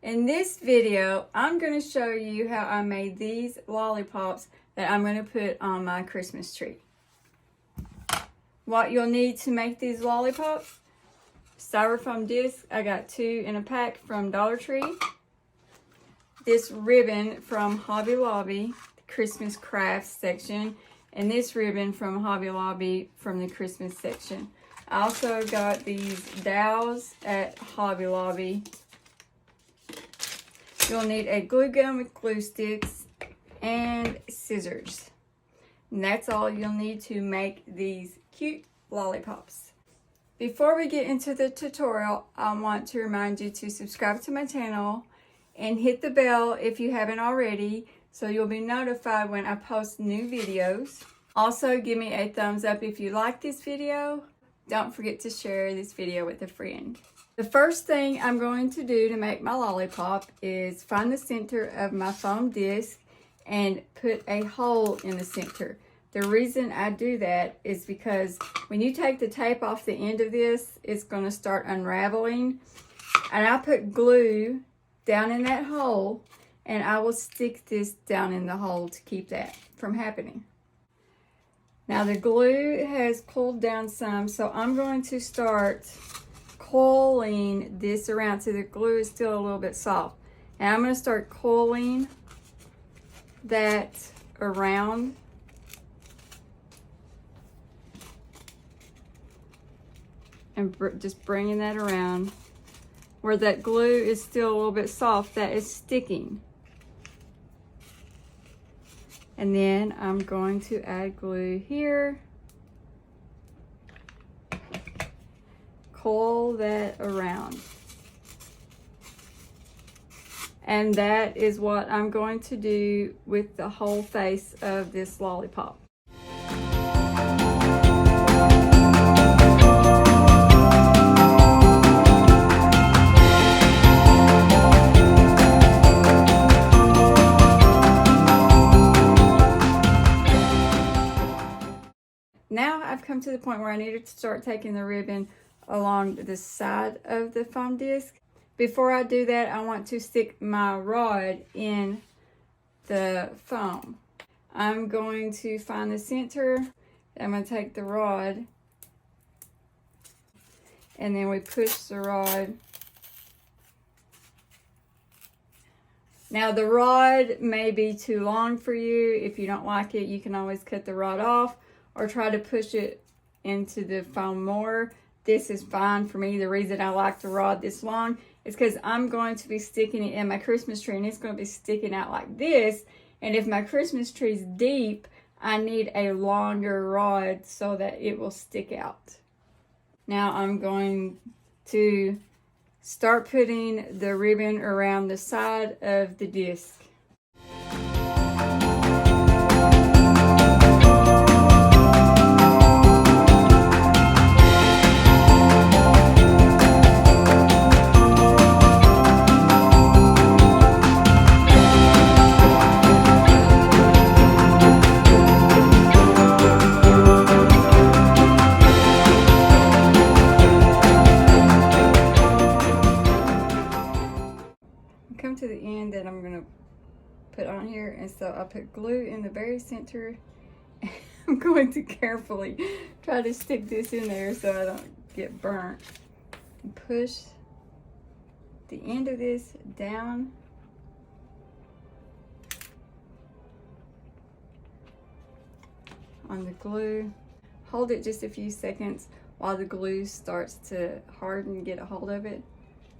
In this video, I'm going to show you how I made these lollipops that I'm going to put on my Christmas tree. What you'll need to make these lollipops: styrofoam disc, I got 2 in a pack from Dollar Tree. This ribbon from Hobby Lobby, the Christmas crafts section, and this ribbon from Hobby Lobby from the Christmas section. I also got these dowels at Hobby Lobby. You'll need a glue gun with glue sticks and scissors. And that's all you'll need to make these cute lollipops. Before we get into the tutorial, I want to remind you to subscribe to my channel and hit the bell if you haven't already, so you'll be notified when I post new videos. Also, give me a thumbs up if you like this video. Don't forget to share this video with a friend. The first thing I'm going to do to make my lollipop is find the center of my foam disc and put a hole in the center. The reason I do that is because when you take the tape off the end of this, it's going to start unraveling. And I put glue down in that hole, and I will stick this down in the hole to keep that from happening. Now the glue has cooled down some, so I'm going to start coiling this around. So the glue is still a little bit soft. And I'm going to start coiling that around. And just bringing that around. Where that glue is still a little bit soft, that is sticking. And then I'm going to add glue here. Coil that around. And that is what I'm going to do with the whole face of this lollipop. Now I've come to the point where I needed to start taking the ribbon along the side of the foam disc. Before I do that, I want to stick my rod in the foam. I'm going to find the center. I'm going to take the rod, and then we push the rod. Now the rod may be too long for you. If you don't like it, you can always cut the rod off or try to push it into the foam more. This is fine for me. The reason I like the rod this long is because I'm going to be sticking it in my Christmas tree, and it's going to be sticking out like this. And if my Christmas tree is deep, I need a longer rod so that it will stick out. Now I'm going to start putting the ribbon around the side of the disc. Come to the end that I'm going to put on here, and so I put glue in the very center. I'm going to carefully try to stick this in there so I don't get burnt. And push the end of this down on the glue. Hold it just a few seconds while the glue starts to harden and get a hold of it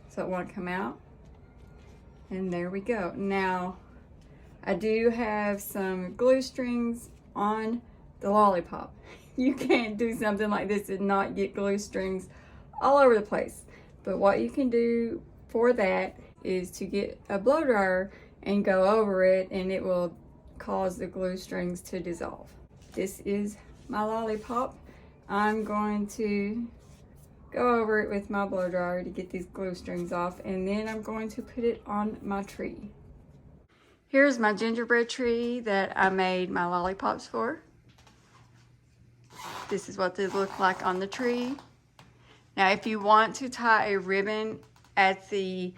so it won't come out. And there we go. Now, I do have some glue strings on the lollipop. You can't do something like this and not get glue strings all over the place. But what you can do for that is to get a blow dryer and go over it, and it will cause the glue strings to dissolve. This is my lollipop. I'm going to go over it with my blow dryer to get these glue strings off, and then I'm going to put it on my tree. Here's my gingerbread tree that I made my lollipops for. This is what they look like on the tree. Now, if you want to tie a ribbon at the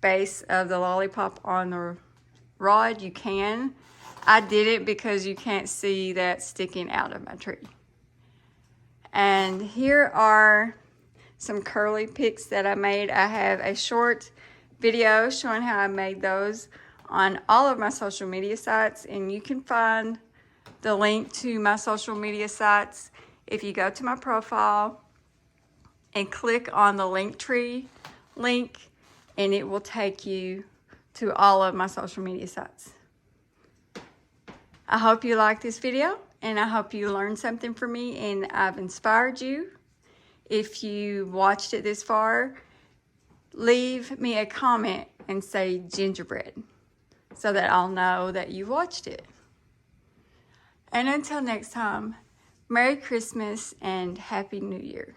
base of the lollipop on the rod, you can. I did it because you can't see that sticking out of my tree. And here are some curly picks that I made. I have a short video showing how I made those on all of my social media sites, and you can find the link to my social media sites if you go to my profile and click on the Linktree link, and it will take you to all of my social media sites. I hope you like this video, and I hope you learned something from me and I've inspired you. If you watched it this far, leave me a comment and say gingerbread so that I'll know that you watched it. And until next time, Merry Christmas and Happy New Year.